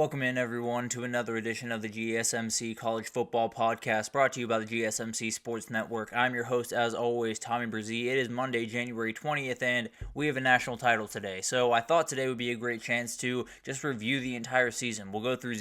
Welcome in, everyone, to another edition of the GSMC College Football Podcast, brought to you by the GSMC Sports Network. I'm your host, as always, Tommy Brzee. It is Monday, January 20th, and we have a national title today. So I thought today would be a great chance to just review the entire season. We'll go through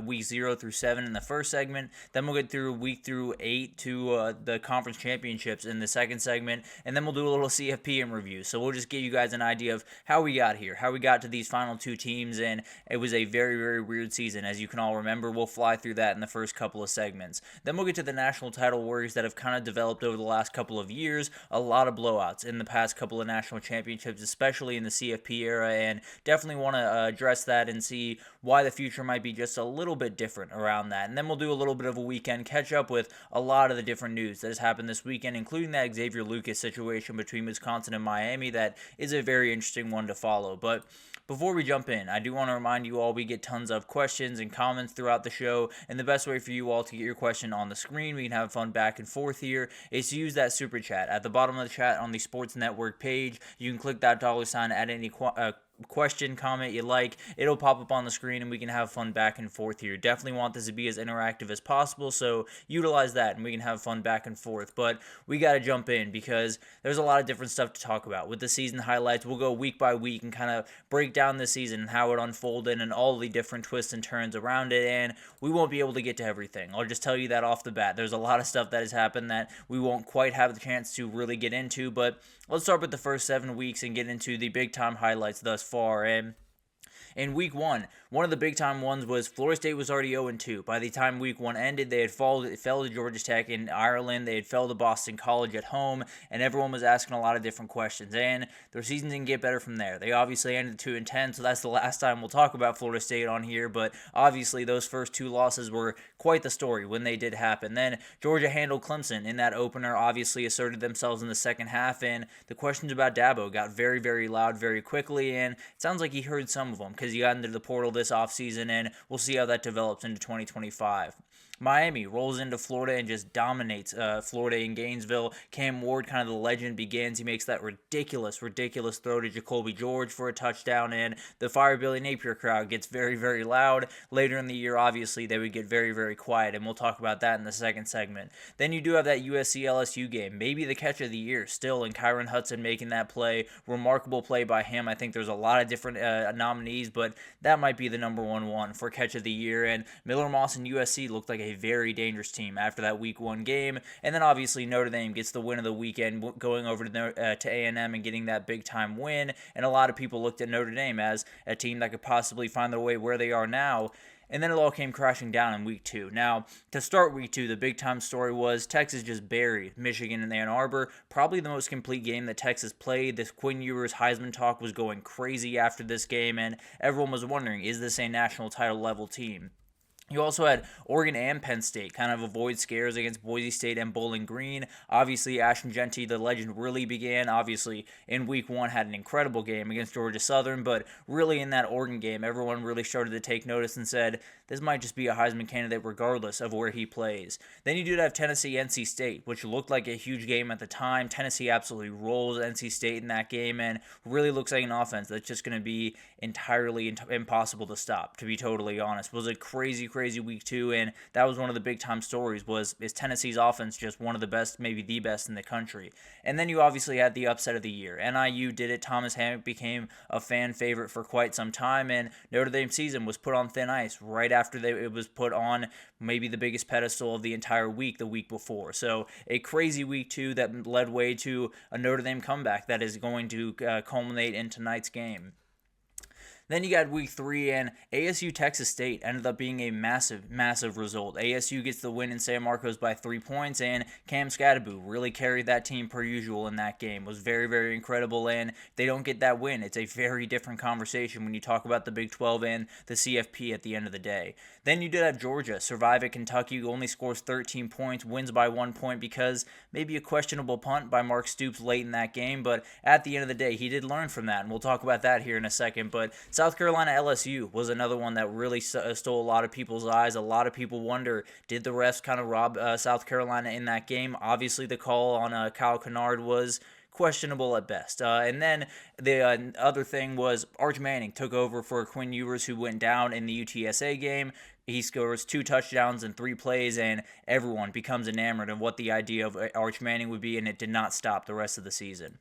week 0 through 7 in the first segment, then we'll get through week through 8 to the conference championships in the second segment, and then we'll do a little CFP review. So we'll just give you guys an idea of how we got here, how we got to these final two teams, and it was a very weird season, as you can all remember. We'll fly through that in the first couple of segments. Then we'll get to the national title worries that have kind of developed over the last couple of years. A lot of blowouts in the past couple of national championships, especially in the CFP era, and definitely want to address that and see why the future might be just a little bit different around that. And then we'll do a little bit of a weekend catch up with a lot of the different news that has happened this weekend, including that Xavier Lucas situation between Wisconsin and Miami. That is a very interesting one to follow. But before we jump in, I do want to remind you all we get tons of questions and comments throughout the show, and the best way for you all to get your question on the screen, we can have fun back and forth here, is to use that super chat. At the bottom of the chat on the Sports Network page, you can click that $, add any question, comment you like. It'll pop up on the screen and we can have fun back and forth here. Definitely want this to be as interactive as possible, so utilize that and we can have fun back and forth. But we got to jump in because there's a lot of different stuff to talk about. With the season highlights, we'll go week by week and kind of break down the season and how it unfolded and all the different twists and turns around it, and we won't be able to get to everything. I'll just tell you that off the bat. There's a lot of stuff that has happened that we won't quite have the chance to really get into, but let's start with the first 7 weeks and get into the big time highlights thus far. And in week 1, one of the big time ones was Florida State was already 0-2. By the time week 1 ended, they had fell to Georgia Tech in Ireland, they had fell to Boston College at home, and everyone was asking a lot of different questions. And their season didn't get better from there. They obviously ended 2-10, so that's the last time we'll talk about Florida State on here, but obviously those first 2 losses were quite the story when they did happen. Then Georgia handled Clemson in that opener, obviously asserted themselves in the second half, and the questions about Dabo got very loud very quickly, and it sounds like he heard some of them because he got into the portal this offseason, and we'll see how that develops into 2025. Miami rolls into Florida and just dominates Florida in Gainesville. Cam Ward, kind of the legend, begins. He makes that ridiculous throw to Jacoby George for a touchdown, and the Fire Billy Napier crowd gets very loud. Later in the year, obviously, they would get very quiet, and we'll talk about that in the second segment. Then you do have that USC-LSU game, maybe the catch of the year still, and Kyron Hudson making that play. Remarkable play by him. I think there's a lot of different nominees, but that might be the number one for catch of the year, and Miller Moss and USC looked like a very dangerous team after that week 1 game. And then obviously Notre Dame gets the win of the weekend, going over to A&M and getting that big time win, and a lot of people looked at Notre Dame as a team that could possibly find their way where they are now. And then it all came crashing down in week 2. Now, to start week 2, the big time story was Texas just buried Michigan in Ann Arbor. Probably the most complete game that Texas played. This Quinn Ewers Heisman talk was going crazy after this game, and everyone was wondering, is this a national title level team? You also had Oregon and Penn State kind of avoid scares against Boise State and Bowling Green. Obviously, Ashton Jeanty, the legend, really began. Obviously, in week 1, had an incredible game against Georgia Southern, but really in that Oregon game, everyone really started to take notice and said, this might just be a Heisman candidate regardless of where he plays. Then you did have Tennessee-NC State, which looked like a huge game at the time. Tennessee absolutely rolls NC State in that game, and really looks like an offense that's just going to be entirely impossible to stop, to be totally honest. It was a crazy week 2, and that was one of the big time stories, is Tennessee's offense just one of the best, maybe the best in the country. And then you obviously had the upset of the year. NIU did it. Thomas Hammock became a fan favorite for quite some time, and Notre Dame's season was put on thin ice right after it was put on maybe the biggest pedestal of the entire week the week before. So a crazy week 2 that led way to a Notre Dame comeback that is going to culminate in tonight's game. Then you got week 3, and ASU-Texas State ended up being a massive result. ASU gets the win in San Marcos by 3 points, and Cam Scadaboo really carried that team per usual in that game. It was very incredible, and if they don't get that win, it's a very different conversation when you talk about the Big 12 and the CFP at the end of the day. Then you did have Georgia survive at Kentucky, who only scores 13 points, wins by 1 point because maybe a questionable punt by Mark Stoops late in that game, but at the end of the day, he did learn from that, and we'll talk about that here in a second. But South Carolina LSU was another one that really stole a lot of people's eyes. A lot of people wonder, did the refs kind of rob South Carolina in that game? Obviously, the call on Kyle Kennard was questionable at best. And then the other thing was Arch Manning took over for Quinn Ewers, who went down in the UTSA game. He scores 2 touchdowns in 3 plays, and everyone becomes enamored of what the idea of Arch Manning would be, and it did not stop the rest of the season.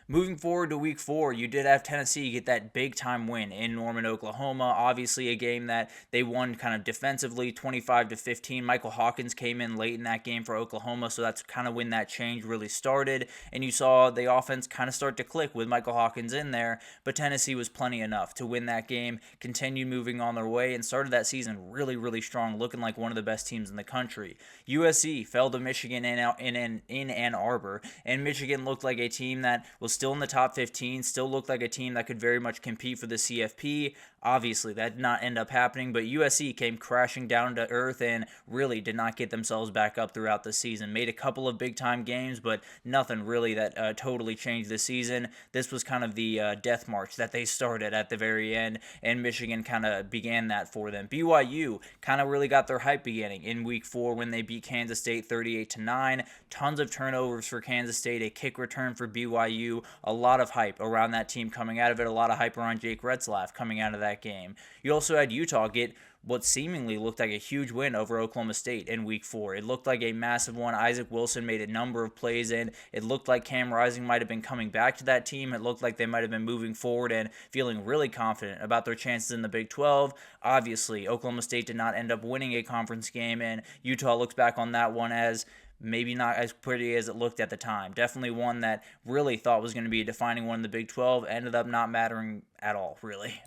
Moving forward to week 4, you did have Tennessee get that big-time win in Norman, Oklahoma. Obviously, a game that they won kind of defensively, 25-15. Michael Hawkins came in late in that game for Oklahoma, so that's kind of when that change really started. And you saw the offense kind of start to click with Michael Hawkins in there, but Tennessee was plenty enough to win that game, continue moving on their way, and started that season really, really strong, looking like one of the best teams in the country. USC fell to Michigan in Ann Arbor, and Michigan looked like a team that was still in the top 15, still looked like a team that could very much compete for the CFP. Obviously, that did not end up happening, but USC came crashing down to earth and really did not get themselves back up throughout the season. Made a couple of big-time games, but nothing really that totally changed the season. This was kind of the death march that they started at the very end, and Michigan kind of began that for them. BYU kind of really got their hype beginning in week 4 when they beat Kansas State 38-9. Tons of turnovers for Kansas State, a kick return for BYU, a lot of hype around that team coming out of it, a lot of hype around Jake Retzlaff coming out of that game. You also had Utah get what seemingly looked like a huge win over Oklahoma State in week 4. It looked like a massive one. Isaac Wilson made a number of plays in. It looked like Cam Rising might have been coming back to that team. It looked like they might have been moving forward and feeling really confident about their chances in the Big 12. Obviously, Oklahoma State did not end up winning a conference game, and Utah looks back on that one as maybe not as pretty as it looked at the time. Definitely one that really thought was going to be a defining one in the Big 12. Ended up not mattering at all, really.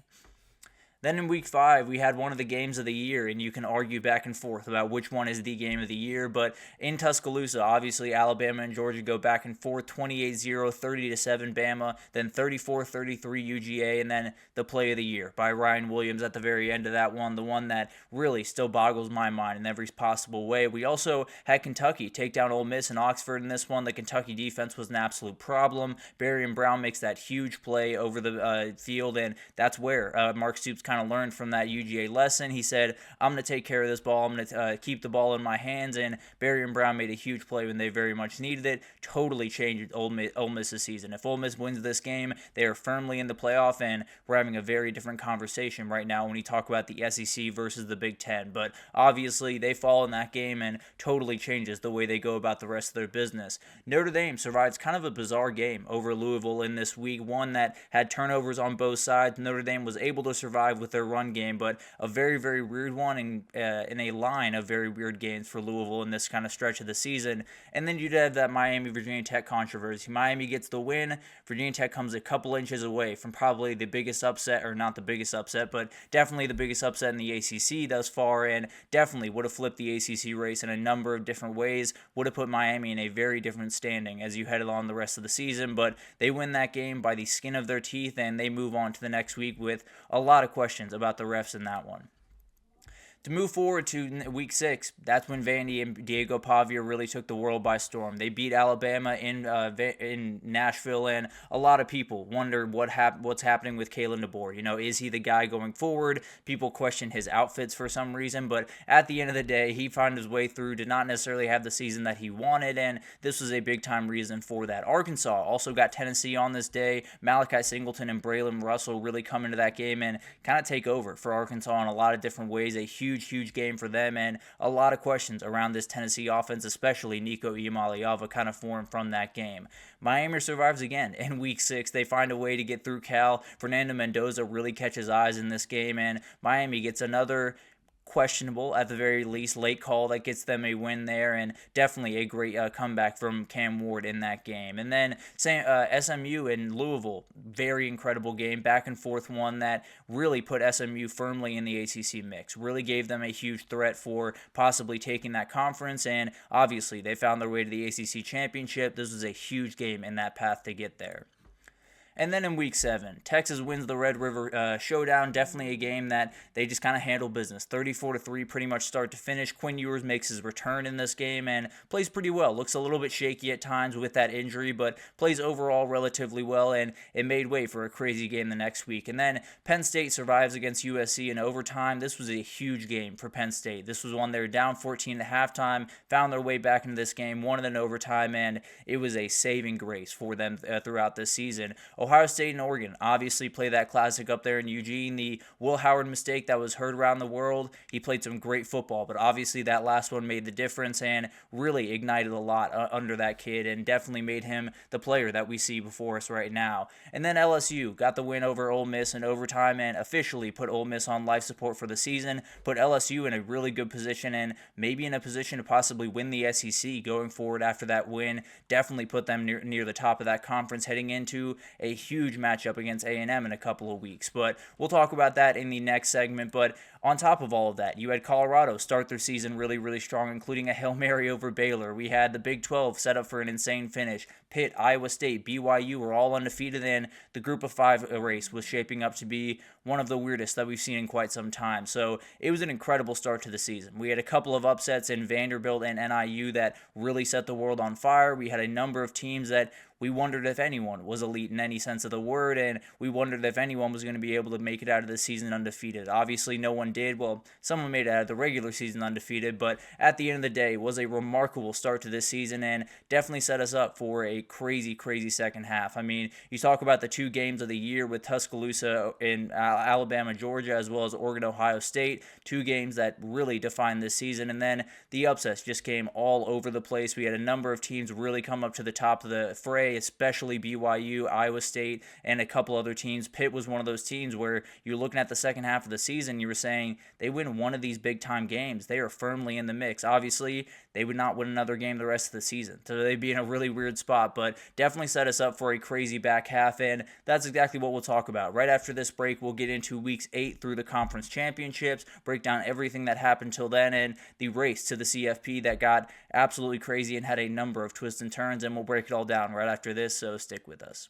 Then in week 5, we had one of the games of the year, and you can argue back and forth about which one is the game of the year. But in Tuscaloosa, obviously, Alabama and Georgia go back and forth, 28-0, 30-7 Bama, then 34-33 UGA, and then the play of the year by Ryan Williams at the very end of that one, the one that really still boggles my mind in every possible way. We also had Kentucky take down Ole Miss and Oxford in this one. The Kentucky defense was an absolute problem. Berrien Brown makes that huge play over the field, and that's where Mark Stoops kind of learned from that UGA lesson. He said, I'm going to take care of this ball. I'm going to keep the ball in my hands, and Berrien Brown made a huge play when they very much needed it. Totally changed Ole Miss's season. If Ole Miss wins this game, they are firmly in the playoff, and we're having a very different conversation right now when we talk about the SEC versus the Big Ten. But obviously, they fall in that game and totally changes the way they go about the rest of their business. Notre Dame survives kind of a bizarre game over Louisville in this week, one that had turnovers on both sides. Notre Dame was able to survive with their run game, but a very, very weird one in a line of very weird games for Louisville in this kind of stretch of the season. And then you'd have that Miami-Virginia Tech controversy. Miami gets the win. Virginia Tech comes a couple inches away from probably the biggest upset, or not the biggest upset, but definitely the biggest upset in the ACC thus far, and definitely would have flipped the ACC race in a number of different ways, would have put Miami in a very different standing as you headed on the rest of the season. But they win that game by the skin of their teeth, and they move on to the next week with a lot of questions about the refs in that one. To move forward to week 6, that's when Vandy and Diego Pavia really took the world by storm. They beat Alabama in Nashville, and a lot of people wonder what's happening with Kalen DeBoer. You know, is he the guy going forward? People question his outfits for some reason, but at the end of the day, he found his way through, did not necessarily have the season that he wanted, and this was a big-time reason for that. Arkansas also got Tennessee on this day. Malachi Singleton and Braylon Russell really come into that game and kind of take over for Arkansas in a lot of different ways. A huge game for them, and a lot of questions around this Tennessee offense, especially Nico Iamaleava, kind of formed from that game. Miami survives again in week 6. They find a way to get through Cal. Fernando Mendoza really catches eyes in this game, and Miami gets another questionable, at the very least, late call that gets them a win there, and definitely a great comeback from Cam Ward in that game. And then SMU and Louisville, very incredible game, back and forth one that really put SMU firmly in the ACC mix, really gave them a huge threat for possibly taking that conference, and obviously they found their way to the ACC championship. This was a huge game in that path to get there. And then in week 7, Texas wins the Red River Showdown. Definitely a game that they just kind of handle business. 34-3 pretty much start to finish. Quinn Ewers makes his return in this game and plays pretty well. Looks a little bit shaky at times with that injury, but plays overall relatively well, and it made way for a crazy game the next week. And then Penn State survives against USC in overtime. This was a huge game for Penn State. This was one they were down 14 at halftime, found their way back into this game, won it in overtime, and it was a saving grace for them throughout this season. Ohio State and Oregon obviously play that classic up there in Eugene. The Will Howard mistake that was heard around the world. He played some great football, but obviously that last one made the difference and really ignited a lot under that kid and definitely made him the player that we see before us right now. And then LSU got the win over Ole Miss in overtime and officially put Ole Miss on life support for the season, put LSU in a really good position and maybe in a position to possibly win the SEC going forward after that win. Definitely put them near the top of that conference heading into a huge matchup against A&M in a couple of weeks. But we'll talk about that in the next segment. But on top of all of that, you had Colorado start their season really, really strong, including a Hail Mary over Baylor. We had the Big 12 set up for an insane finish. Pitt, Iowa State, BYU were all undefeated, and the Group of 5 race was shaping up to be one of the weirdest that we've seen in quite some time. So it was an incredible start to the season. We had a couple of upsets in Vanderbilt and NIU that really set the world on fire. We had a number of teams that we wondered if anyone was elite in any sense of the word, and we wondered if anyone was going to be able to make it out of the season undefeated. Obviously, no one did. Well, someone made it out of the regular season undefeated, but at the end of the day, it was a remarkable start to this season and definitely set us up for a crazy, crazy second half. I mean, you talk about the 2 games of the year with Tuscaloosa in Alabama, Georgia, as well as Oregon, Ohio State, 2 games that really defined this season, and then the upsets just came all over the place. We had a number of teams really come up to the top of the fray, especially BYU, Iowa State, and a couple other teams. Pitt was one of those teams where you're looking at the second half of the season, you were saying they win one of these big-time games, they are firmly in the mix. Obviously, they would not win another game the rest of the season, so they'd be in a really weird spot, but definitely set us up for a crazy back half, and that's exactly what we'll talk about. Right after this break, we'll get into weeks 8 through the conference championships, break down everything that happened till then, and the race to the CFP that got absolutely crazy and had a number of twists and turns, and we'll break it all down right after this, so stick with us.